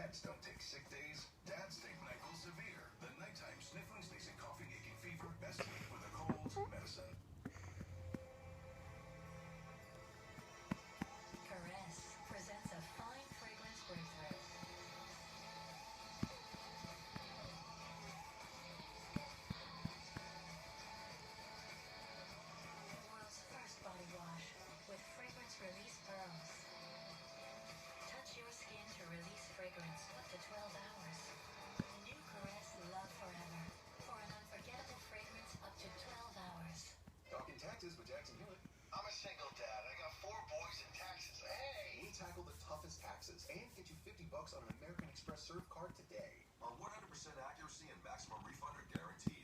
Dads don't take sick days. Dads take NyQuil Severe. The nighttime sniffling, sneezing, coughing, aching fever. Best with a cold medicine. Caress presents a fine fragrance breakthrough. The world's first body wash with fragrance release pearls. Touch your skin to release fragrance up to 12 hours. New Caress Love Forever for an unforgettable fragrance up to 12 hours. Talking taxes with Jackson Hewitt. I'm a single dad. I got 4 boys in taxes. Hey! We tackle the toughest taxes and get you $50 on an American Express Serve card today. Our 100% accuracy and maximum refund are guaranteed.